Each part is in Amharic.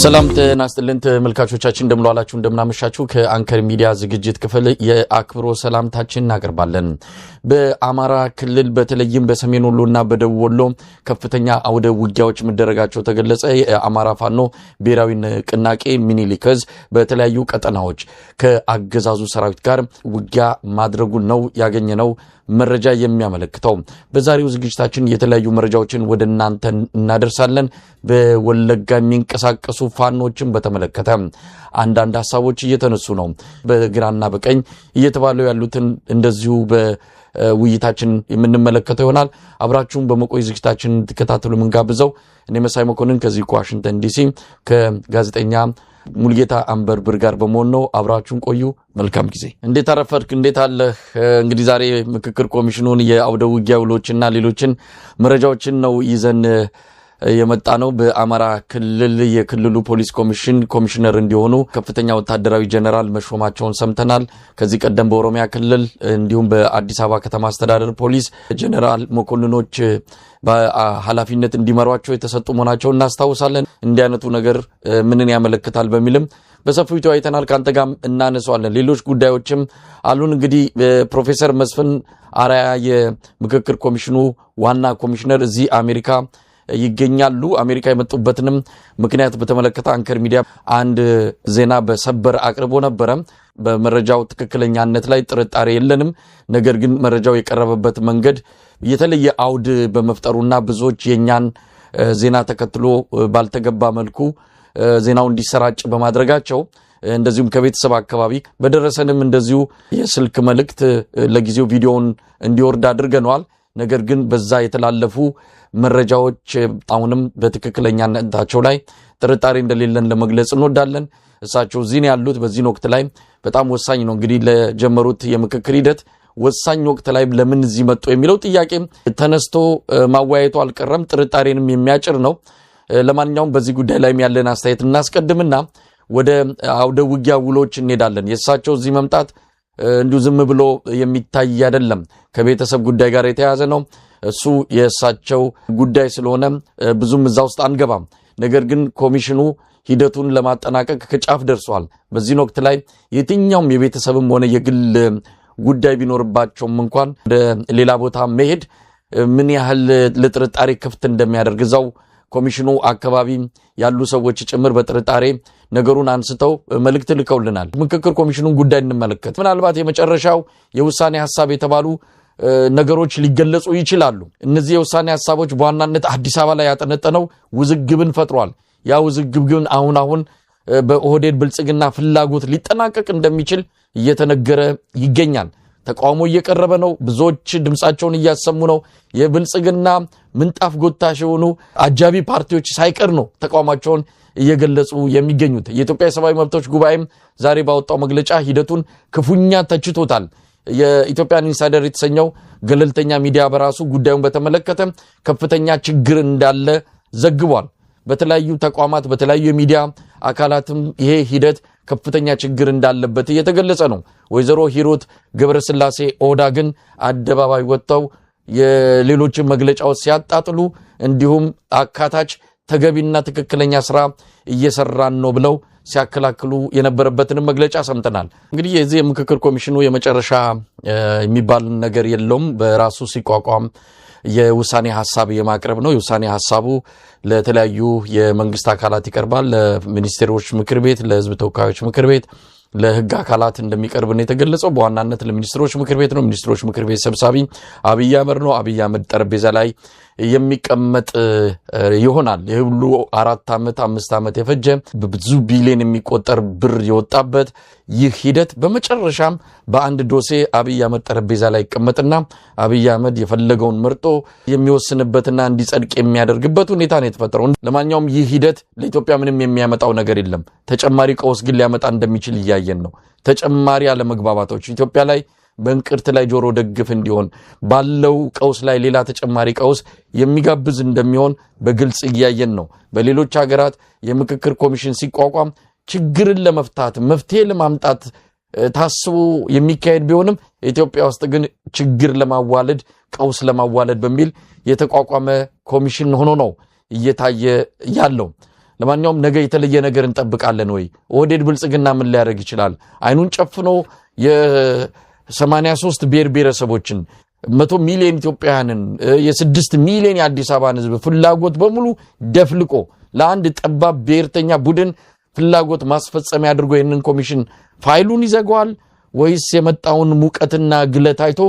ሰላም ተናስተልን ተመልካቾቻችን እንደምንዋላችሁ እንደምናመሻችሁ ከአንከር ሚዲያ ዝግጅት ክፍል የአክብሮ ሰላምታችን እናቀርባለን። በአማራ ክልል በተለይም በሰሜን ወሎና በደቡብ ወሎ ከፍተኛ አውደ ውጊያዎች መደረጋቸው ተገለጸ። የአማራ ፋኖ ብሔራዊ ንቅናቄ ሚኒሊክዝ በተለያዩ ቀጠናዎች ከአገዛዙ ሰራዊት ጋር ውጊያ ማድረጉን ነው ያገኘነው መረጃ የሚያመለክተው። በዛሬው ዝግጅታችን የተለያዩ መረጃዎችን ወደናንተ እናደርሳለን። በወለጋ የሚንቀሳቀሱ ፋኖችን በተመለከተ አንዳንድ ሐሳቦች እየተነሱ ነው። በግራና በቀኝ እየተባለው ያሉትን እንደዚሁ በውይይታችን የምንመለከተው ይሆናል። አብራችሁን በመቆይ ዝግጅታችን ተከታተሉ ምንጋብዘው። እኔ መሳይ መኮንን ከዚህ ከዋሽንግተን ዲሲ ከጋዜጠኛ ሙልጌታ አንበርብር ጋር በመሆን ነው። አብራችሁን ቆዩ። መልካም ጊዜ። እንዴት አረፈድክ? እንዴት አለህ? እንግዲህ ዛሬ ምክክር ኮሚሽኑን የአውደ ውጊያ ውሎችና ሌሎችን መረጃዎችን ነው ይዘን የመጣ ነው። በአማራ ክልል የክልሉ ፖሊስ ኮሚሽን ኮሚሽነር እንዲሆኑ ከፍተኛ ወታደራዊ ጀነራል መሾማቸውን ሰምተናል። ከዚህ ቀደም በኦሮሚያ ክልል እንዲሁም በአዲስ አበባ ከተማ አስተዳደር ፖሊስ ጀነራል መኮንኖች በኃላፊነት እንዲመሯቸው የተሰጡ መሆናቸውን እናስታውሳለን። እንዲህ አይነቱ ነገር ምንን ያመለክታል በሚልም በሰፊው ተወያይተናል። ካንተ ጋር እናነሳዋለን። ሌሎች ጉዳዮችም አሉን። እንግዲህ ፕሮፌሰር መስፍን አራያ የምክክር ኮሚሽኑ ዋና ኮሚሽነር እዚህ አሜሪካ ይገኛሉ። አሜሪካ የመጡበትንም ምክንያት በተመለከተ አንከር ሚዲያ አንድ ዜና በሰበር አቅርቦ ነበረ። በመረጃው ትክክለኛነት ላይ ጥርጣሬ የለንም። ነገር ግን መረጃው የቀረበበት መንገድ የተለየ አውድ በመፍጠሩና ብዙዎች የኛን ዜና ተከትሎ ባልተገባ መልኩ ዜናው እንዲሰራጭ በማድረጋቸው እንደዚሁም ከቤተሰብ አካባቢ በደረሰንም እንደዚሁ የስልክ መልእክት ለጊዜው ቪዲዮውን እንዲወርድ አድርገናል። ነገር ግን በዛ የተላለፉ መረጃዎች አሁንም በትክክለኛነታቸው ላይ ጥርጣሬ እንደሌለን ለመግለጽ እንወዳለን። እሳቸው እዚህ ያሉት በዚህ ወቅት ላይ በጣም ወሳኝ ነው። እንግዲህ ለጀመሩት የምክክር ሂደት ወሳኝ ወቅት ላይ ለምን እዚህ መጡ የሚለው ጥያቄ ተነስቶ ማወያየቱ አልቀረም። ጥርጣሬንም የሚያጭር ነው። ለማንኛውም በዚህ ጉዳይ ላይ ያለን አስተያየት እናስቀድምና ወደ አውደ ውጊያ ውሎች እንሄዳለን። የእሳቸው እዚህ መምጣት እንዲሁ ዝም ብሎ የሚታይ አይደለም። ከቤተሰብ ጉዳይ ጋር የተያያዘ ነው። እሱ የእሳቸው ጉዳይ ስለሆነ ብዙም እዛ ውስጥ አንገባም። ነገር ግን ኮሚሽኑ ሂደቱን ለማጠናቀቅ ከጫፍ ደርሷል። በዚህ ወቅት ላይ የትኛውም የቤተሰብም ሆነ የግል ጉዳይ ቢኖርባቸውም እንኳን ወደ ሌላ ቦታ መሄድ ምን ያህል ለጥርጣሬ ክፍት እንደሚያደርግ እዛው ኮሚሽኑ አካባቢ ያሉ ሰዎች ጭምር በጥርጣሬ ነገሩን አንስተው መልእክት ልከውልናል። ምክክር ኮሚሽኑን ጉዳይ እንመለከት። ምናልባት የመጨረሻው የውሳኔ ሐሳብ የተባሉ ነገሮች ሊገለጹ ይችላሉ። እነዚህ የውሳኔ ሐሳቦች በዋናነት አዲስ አበባ ላይ ያጠነጠነው ውዝግብን ፈጥሯል። ያ ውዝግብ ግን አሁን በኦህዴድ ብልጽግና ፍላጎት ሊጠናቀቅ እንደሚችል እየተነገረ ይገኛል። ተቃውሞ እየቀረበ ነው። ብዙዎች ድምጻቸውን እያሰሙ ነው። የብልጽግና ምንጣፍ ጎታሽ የሆኑ አጃቢ ፓርቲዎች ሳይቀር ነው ተቃውሟቸውን እየገለጹ የሚገኙት። የኢትዮጵያ የሰብአዊ መብቶች ጉባኤም ዛሬ ባወጣው መግለጫ ሂደቱን ክፉኛ ተችቶታል። የኢትዮጵያን ኢንሳይደር የተሰኘው ገለልተኛ ሚዲያ በራሱ ጉዳዩን በተመለከተ ከፍተኛ ችግር እንዳለ ዘግቧል። በተለያዩ ተቋማት በተለያዩ የሚዲያ አካላትም ይሄ ሂደት ከፍተኛ ችግር እንዳለበት እየተገለጸ ነው። ወይዘሮ ሂሩት ገብረስላሴ ኦዳ ግን አደባባይ ወጥተው የሌሎችን መግለጫዎች ሲያጣጥሉ እንዲሁም አካታች ተገቢና ትክክለኛ ስራ እየሰራን ነው ብለው ሲያከላክሉ የነበረበትንም መግለጫ ሰምተናል። እንግዲህ የዚህ የምክክር ኮሚሽኑ የመጨረሻ የሚባል ነገር የለውም። በራሱ ሲቋቋም የውሳኔ ሐሳብ የማቅረብ ነው። የውሳኔ ሐሳቡ ለተለያዩ የመንግስት አካላት ይቀርባል። ለሚኒስቴሮች ምክር ቤት፣ ለህዝብ ተወካዮች ምክር ቤት፣ ለህግ አካላት እንደሚቀርብ ነው የተገለጸው። በዋናነት ለሚኒስትሮች ምክር ቤት ነው። ሚኒስትሮች ምክር ቤት ሰብሳቢ አብይ አህመድ ነው። አብይ አህመድ ጠረጴዛ ላይ የሚቀመጥ ይሆናል። የሁሉ 4 ዓመት 5 ዓመት የፈጀ ብዙ ቢሊዮን የሚቆጠር ብር የወጣበት ይህ ሂደት በመጨረሻም በአንድ ዶሴ አብይ አህመድ ጠረጴዛ ላይ ይቀመጥና አብይ አህመድ የፈለገውን መርጦ የሚወስንበትና እንዲጸድቅ የሚያደርግበት ሁኔታ ነው የተፈጠረው። ለማንኛውም ይህ ሂደት ለኢትዮጵያ ምንም የሚያመጣው ነገር የለም። ተጨማሪ ቀውስ ግን ሊያመጣ እንደሚችል እያየን ነው። ተጨማሪ አለመግባባቶች ኢትዮጵያ ላይ በእንቅርት ላይ ጆሮ ደግፍ እንዲሆን ባለው ቀውስ ላይ ሌላ ተጨማሪ ቀውስ የሚጋብዝ እንደሚሆን በግልጽ እያየን ነው። በሌሎች ሀገራት የምክክር ኮሚሽን ሲቋቋም ችግርን ለመፍታት መፍትሄ ለማምጣት ታስቦ የሚካሄድ ቢሆንም ኢትዮጵያ ውስጥ ግን ችግር ለማዋለድ ቀውስ ለማዋለድ በሚል የተቋቋመ ኮሚሽን ሆኖ ነው እየታየ ያለው። ለማንኛውም ነገ የተለየ ነገር እንጠብቃለን ወይ? ኦህዴድ ብልጽግና ምን ሊያደርግ ይችላል? አይኑን ጨፍኖ የ83 ብሔረሰቦችን 100 ሚሊዮን ኢትዮጵያውያንን የ6 ሚሊዮን የአዲስ አበባን ህዝብ ፍላጎት በሙሉ ደፍልቆ ለአንድ ጠባብ ብሔርተኛ ቡድን ፍላጎት ማስፈጸሚያ አድርጎ ይህንን ኮሚሽን ፋይሉን ይዘጋዋል ወይስ የመጣውን ሙቀትና ግለት አይቶ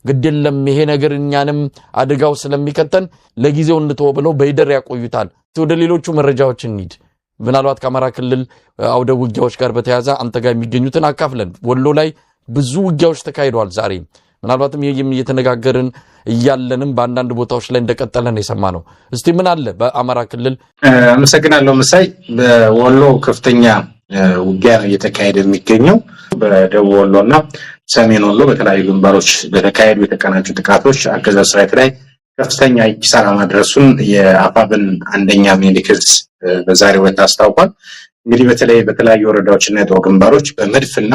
ግድለም ይሄ ነገር እኛንም አደጋው ስለሚከተን ለጊዜው እንተው ብለው በይደር ያቆዩታል? ወደ ሌሎቹ መረጃዎች እንሂድ። ምናልባት ከአማራ ክልል አውደ ውጊያዎች ጋር በተያያዘ አንተ ጋር የሚገኙትን አካፍለን። ወሎ ላይ ብዙ ውጊያዎች ተካሂደዋል ዛሬ። ምናልባትም ይሄም እየተነጋገርን እያለንም በአንዳንድ ቦታዎች ላይ እንደቀጠለን የሰማነው። እስቲ ምን አለ በአማራ ክልል? አመሰግናለሁ መሳይ። በወሎ ከፍተኛ ውጊያ እየተካሄደ የሚገኘው በደቡብ ወሎና ሰሜን ወሎ በተለያዩ ግንባሮች በተካሄዱ የተቀናጁ ጥቃቶች አገዛዙ ሰራዊት ላይ ከፍተኛ ኪሳራ ማድረሱን የአፋብን አንደኛ ምኒልክ ዕዝ በዛሬው ዕለት አስታውቋል። እንግዲህ በተለይ በተለያዩ ወረዳዎችና የጦር ግንባሮች በመድፍና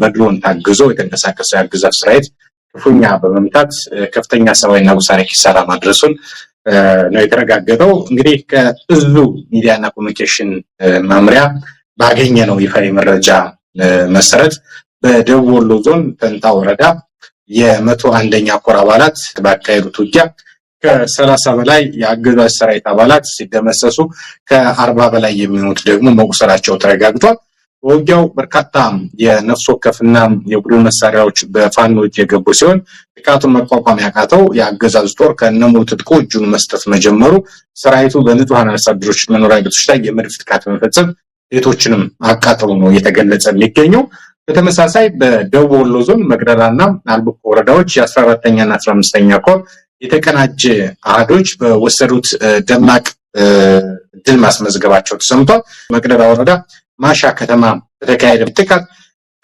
በድሮን ታግዞ የተንቀሳቀሰው የአገዛዙ ሰራዊት ክፉኛ በመምታት ከፍተኛ ሰብአዊና ቁሳዊ ኪሳራ ማድረሱን ነው የተረጋገጠው። እንግዲህ ከዕዙ ሚዲያና ኮሙኒኬሽን መምሪያ ባገኘ ነው ይፋዊ መረጃ መሰረት በደቡብ ወሎ ዞን ተንታ ወረዳ የ101ኛ ኮር አባላት ባካሄዱት ውጊያ ከ30 በላይ የአገዛዙ ሰራዊት አባላት ሲደመሰሱ ከ40 በላይ የሚሆኑት ደግሞ መቁሰላቸው ተረጋግጧል። በውጊያው በርካታ የነፍስ ወከፍና የቡድን መሳሪያዎች በፋኖች የገቡ ሲሆን ጥቃቱን መቋቋም ያቃተው የአገዛዙ ጦር ከነሙሉ ትጥቁ እጁን መስጠት መጀመሩ ሰራዊቱ በንጹሃን አርሶ አደሮች መኖሪያ ቤቶች ላይ የመድፍ ጥቃት በመፈጸም ቤቶችንም አቃጥሎ ነው የተገለጸ የሚገኘው። በተመሳሳይ በደቡብ ወሎ ዞን መቅደላና አልቡኮ ወረዳዎች የ14ኛና 15ኛ ኮር የተቀናጀ አሃዶች በወሰዱት ደማቅ ድል ማስመዝገባቸው ተሰምቷል። መቅደላ ወረዳ ማሻ ከተማ በተካሄደ ጥቃት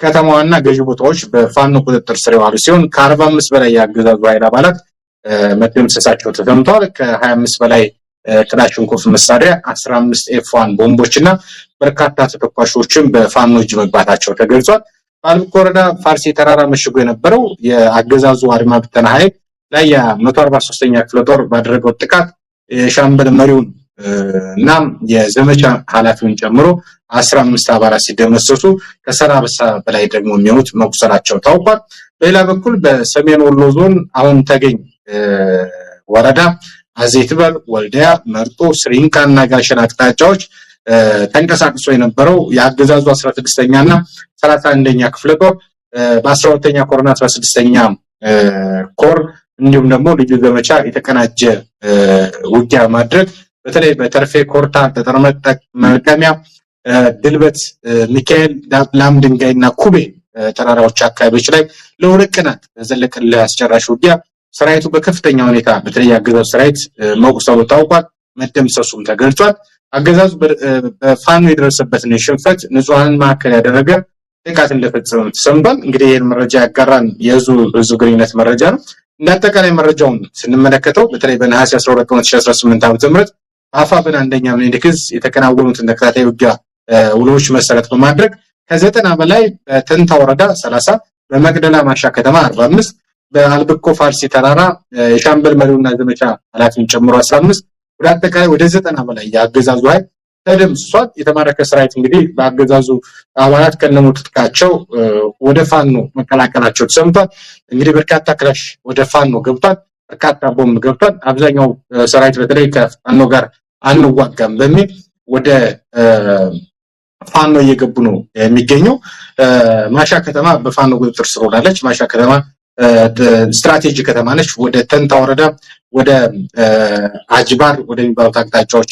ከተማዋና ገዢ ቦታዎች በፋኖ ቁጥጥር ስር የዋሉ ሲሆን ከ45 በላይ የአገዛዙ ኃይል አባላት መደምሰሳቸው ተሰምቷል። ከ25 በላይ ክላሽንኮቭ መሳሪያ፣ 15 ኤፍ1 ቦምቦችና በርካታ ተተኳሾችን በፋኖ እጅ መግባታቸው ተገልጿል። በአልቡኮ ወረዳ ፋርሲ ተራራ መሽጎ የነበረው የአገዛዙ አድማ ብተና ኃይል ላይ የ143ኛ ክፍለ ጦር ባደረገው ጥቃት የሻምበል መሪውን እና የዘመቻ ኃላፊውን ጨምሮ 15 አባላት ሲደመሰሱ ከ30 በላይ ደግሞ የሚሆኑት መቁሰላቸው ታውቋል። በሌላ በኩል በሰሜን ወሎ ዞን አሁን ተገኝ ወረዳ አዜትበር፣ ወልዲያ፣ መርጦ፣ ስሪንቃና ጋሸና አቅጣጫዎች ተንቀሳቅሶ የነበረው የአገዛዙ 16ኛና 31ኛ ክፍለ ጦር በ12ኛ ኮርና 16ኛ ኮር እንዲሁም ደግሞ ልዩ ዘመቻ የተቀናጀ ውጊያ ማድረግ በተለይ በተርፌ ኮርታ፣ ጠጠር መቀሚያ፣ ድልበት፣ ሚካኤል፣ ላም ድንጋይና ኩቤ ተራራዎች አካባቢዎች ላይ ለሁለት ቀናት ዘለቀለ አስጨራሽ ውጊያ ሰራዊቱ በከፍተኛ ሁኔታ በተለይ አገዛዙ ሰራዊት መቁሰሉ ታውቋል። መደምሰሱም ተገልጿል። አገዛዙ በፋኖ የደረሰበትን ሽንፈት ንጹሃንን ማዕከል ያደረገ ጥቃት እንደፈጸመ ተሰምቷል። እንግዲህ ይህን መረጃ ያጋራን የህዝብ ግንኙነት መረጃ ነው። እንዳጠቃላይ መረጃውን ስንመለከተው በተለይ በነሐሴ 12 2018 ዓ.ም በአፋብን አንደኛ ምኒልክ ዕዝ የተከናወኑትን ተከታታይ ውጊያ ውሎች መሰረት በማድረግ ከ90 በላይ በተንታ ወረዳ 30፣ በመቅደላ ማሻ ከተማ 45፣ በአልብኮ ፋርሲ ተራራ የሻምበል መሪውና ዘመቻ ኃላፊውን ጨምሮ 15 ወደ አጠቃላይ ወደ 90 በላይ የአገዛዙ ኃይል ተደምስሷል። የተማረከ ሰራዊት እንግዲህ በአገዛዙ አባላት ከነሙሉ ትጥቃቸው ወደ ፋኖ መቀላቀላቸው ተሰምቷል። እንግዲህ በርካታ ክላሽ ወደ ፋኖ ገብቷል። በርካታ ቦምብ ገብቷል። አብዛኛው ሰራዊት በተለይ ከፋኖ ጋር አንዋጋም በሚል ወደ ፋኖ እየገቡ ነው የሚገኘው። ማሻ ከተማ በፋኖ ቁጥጥር ስር ውላለች። ማሻ ከተማ ስትራቴጂ ከተማ ነች። ወደ ተንታ ወረዳ ወደ አጅባር ወደሚባሉት አቅጣጫዎች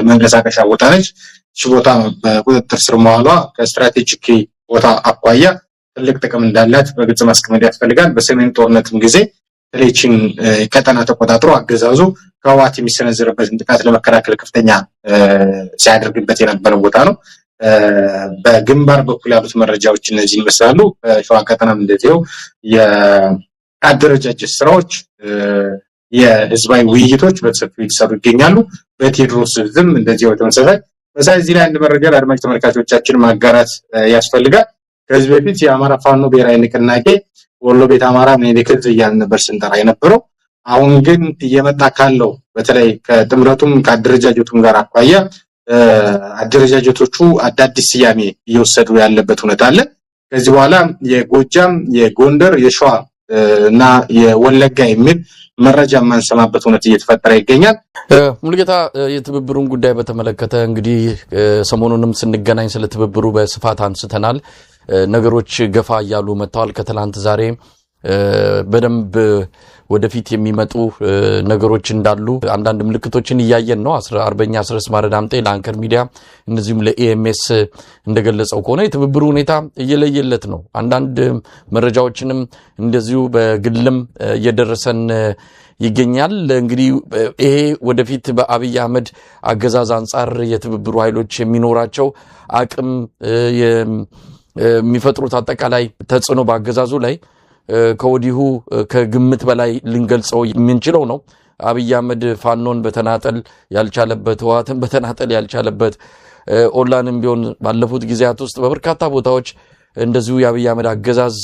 መንቀሳቀሻ ቦታ ነች። እሺ ቦታ በቁጥጥር ስር መዋሏ ከስትራቴጂክ ቦታ አኳያ ትልቅ ጥቅም እንዳላት በግልጽ ማስቀመጥ ያስፈልጋል። በሰሜን ጦርነትም ጊዜ ሌችን ቀጠና ተቆጣጥሮ አገዛዙ ከህወሓት የሚሰነዘርበትን ጥቃት ለመከላከል ከፍተኛ ሲያደርግበት የነበረ ቦታ ነው። በግንባር በኩል ያሉት መረጃዎች እነዚህ ይመስላሉ። በሸዋ ቀጠናም እንደዚሁ የአደረጃጀት ስራዎች፣ የህዝባዊ ውይይቶች በሰፊው የተሰሩ ይገኛሉ። በቴዎድሮስ ዝም እንደዚሁ ተመሳሳይ እዚህ ላይ አንድ መረጃ ለአድማጭ ተመልካቾቻችን ማጋራት ያስፈልጋል። ከዚህ በፊት የአማራ ፋኖ ብሔራዊ ንቅናቄ ወሎ ቤት አማራ ምኒልክ ዕዝ እያልን ነበር ስንጠራ የነበረው። አሁን ግን እየመጣ ካለው በተለይ ከጥምረቱም ከአደረጃጀቱም ጋር አኳያ አደረጃጀቶቹ አዳዲስ ስያሜ እየወሰዱ ያለበት ሁኔታ አለ። ከዚህ በኋላ የጎጃም፣ የጎንደር፣ የሸዋ እና የወለጋ የሚል መረጃ ማንሰማበት ሁኔታ እየተፈጠረ ይገኛል። ሙሉጌታ የትብብሩን ጉዳይ በተመለከተ እንግዲህ ሰሞኑንም ስንገናኝ ስለ ትብብሩ በስፋት አንስተናል። ነገሮች ገፋ እያሉ መጥተዋል። ከትላንት ዛሬ በደንብ ወደፊት የሚመጡ ነገሮች እንዳሉ አንዳንድ ምልክቶችን እያየን ነው። አርበኛ አስረስ ማረዳምጤ ለአንከር ሚዲያ እነዚህም ለኢኤምኤስ እንደገለጸው ከሆነ የትብብሩ ሁኔታ እየለየለት ነው። አንዳንድ መረጃዎችንም እንደዚሁ በግልም እየደረሰን ይገኛል። እንግዲህ ይሄ ወደፊት በአብይ አህመድ አገዛዝ አንጻር የትብብሩ ኃይሎች የሚኖራቸው አቅም የሚፈጥሩት አጠቃላይ ተጽዕኖ በአገዛዙ ላይ ከወዲሁ ከግምት በላይ ልንገልጸው የምንችለው ነው። አብይ አህመድ ፋኖን በተናጠል ያልቻለበት፣ ህወሓትን በተናጠል ያልቻለበት፣ ኦላንም ቢሆን ባለፉት ጊዜያት ውስጥ በበርካታ ቦታዎች እንደዚሁ የአብይ አህመድ አገዛዝ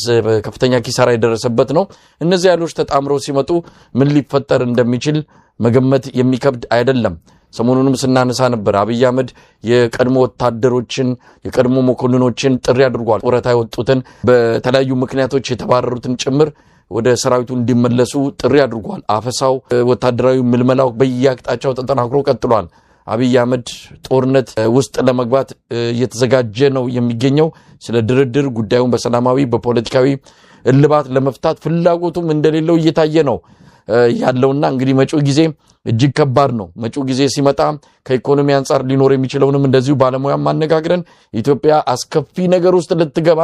ከፍተኛ ኪሳራ የደረሰበት ነው። እነዚህ ኃይሎች ተጣምረው ሲመጡ ምን ሊፈጠር እንደሚችል መገመት የሚከብድ አይደለም። ሰሞኑንም ስናነሳ ነበር። አብይ አህመድ የቀድሞ ወታደሮችን የቀድሞ መኮንኖችን ጥሪ አድርጓል። ጡረታ የወጡትን በተለያዩ ምክንያቶች የተባረሩትን ጭምር ወደ ሰራዊቱ እንዲመለሱ ጥሪ አድርጓል። አፈሳው፣ ወታደራዊ ምልመላው በየአቅጣጫው ተጠናክሮ ቀጥሏል። አብይ አህመድ ጦርነት ውስጥ ለመግባት እየተዘጋጀ ነው የሚገኘው። ስለ ድርድር ጉዳዩን በሰላማዊ በፖለቲካዊ እልባት ለመፍታት ፍላጎቱም እንደሌለው እየታየ ነው ያለውና እንግዲህ መጪው ጊዜ እጅግ ከባድ ነው። መጪው ጊዜ ሲመጣ ከኢኮኖሚ አንጻር ሊኖር የሚችለውንም እንደዚሁ ባለሙያም ማነጋግረን ኢትዮጵያ አስከፊ ነገር ውስጥ ልትገባ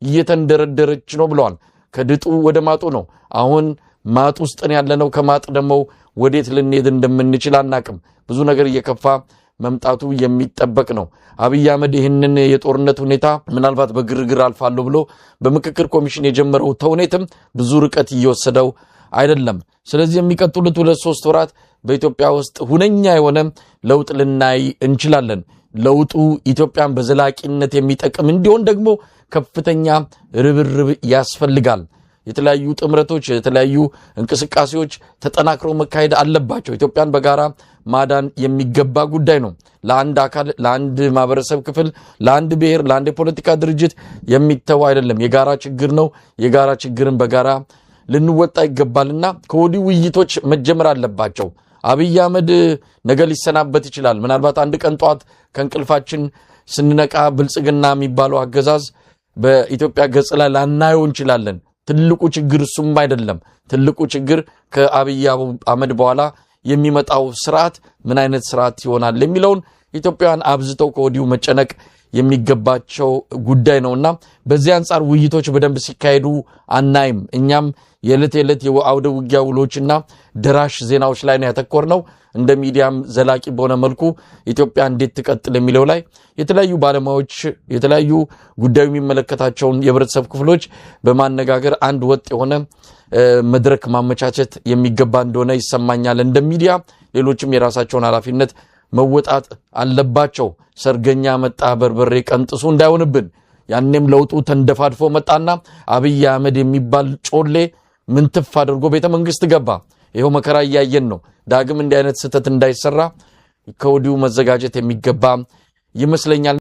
እየተንደረደረች ነው ብለዋል። ከድጡ ወደ ማጡ ነው። አሁን ማጥ ውስጥ ያለነው። ከማጥ ደግሞ ወዴት ልንሄድ እንደምንችል አናቅም። ብዙ ነገር እየከፋ መምጣቱ የሚጠበቅ ነው። አብይ አህመድ ይህንን የጦርነት ሁኔታ ምናልባት በግርግር አልፋለሁ ብሎ በምክክር ኮሚሽን የጀመረው ተውኔትም ብዙ ርቀት እየወሰደው አይደለም። ስለዚህ የሚቀጥሉት 2-3 ወራት በኢትዮጵያ ውስጥ ሁነኛ የሆነ ለውጥ ልናይ እንችላለን። ለውጡ ኢትዮጵያን በዘላቂነት የሚጠቅም እንዲሆን ደግሞ ከፍተኛ ርብርብ ያስፈልጋል። የተለያዩ ጥምረቶች፣ የተለያዩ እንቅስቃሴዎች ተጠናክረው መካሄድ አለባቸው። ኢትዮጵያን በጋራ ማዳን የሚገባ ጉዳይ ነው። ለአንድ አካል፣ ለአንድ ማህበረሰብ ክፍል፣ ለአንድ ብሔር፣ ለአንድ የፖለቲካ ድርጅት የሚተው አይደለም። የጋራ ችግር ነው። የጋራ ችግርን በጋራ ልንወጣ ይገባልና ከወዲሁ ውይይቶች መጀመር አለባቸው። አብይ አህመድ ነገ ሊሰናበት ይችላል። ምናልባት አንድ ቀን ጠዋት ከእንቅልፋችን ስንነቃ ብልጽግና የሚባለው አገዛዝ በኢትዮጵያ ገጽ ላይ ላናየው እንችላለን። ትልቁ ችግር እሱም አይደለም። ትልቁ ችግር ከአብይ አህመድ በኋላ የሚመጣው ስርዓት ምን አይነት ስርዓት ይሆናል የሚለውን ኢትዮጵያውያን አብዝተው ከወዲሁ መጨነቅ የሚገባቸው ጉዳይ ነውና በዚህ አንጻር ውይይቶች በደንብ ሲካሄዱ አናይም። እኛም የዕለት የአውደ ውጊያ ውሎችና ደራሽ ዜናዎች ላይ ነው ያተኮርነው። እንደ ሚዲያም ዘላቂ በሆነ መልኩ ኢትዮጵያ እንዴት ትቀጥል የሚለው ላይ የተለያዩ ባለሙያዎች፣ የተለያዩ ጉዳዩ የሚመለከታቸውን የህብረተሰብ ክፍሎች በማነጋገር አንድ ወጥ የሆነ መድረክ ማመቻቸት የሚገባ እንደሆነ ይሰማኛል። እንደ ሚዲያ ሌሎችም የራሳቸውን ኃላፊነት መወጣት አለባቸው። ሰርገኛ መጣ በርበሬ ቀንጥሱ እንዳይሆንብን። ያኔም ለውጡ ተንደፋድፎ መጣና አብይ አህመድ የሚባል ጮሌ ምንትፍ አድርጎ ቤተ መንግስት ገባ። ይሄው መከራ እያየን ነው። ዳግም እንዲህ አይነት ስህተት እንዳይሰራ ከወዲሁ መዘጋጀት የሚገባ ይመስለኛል።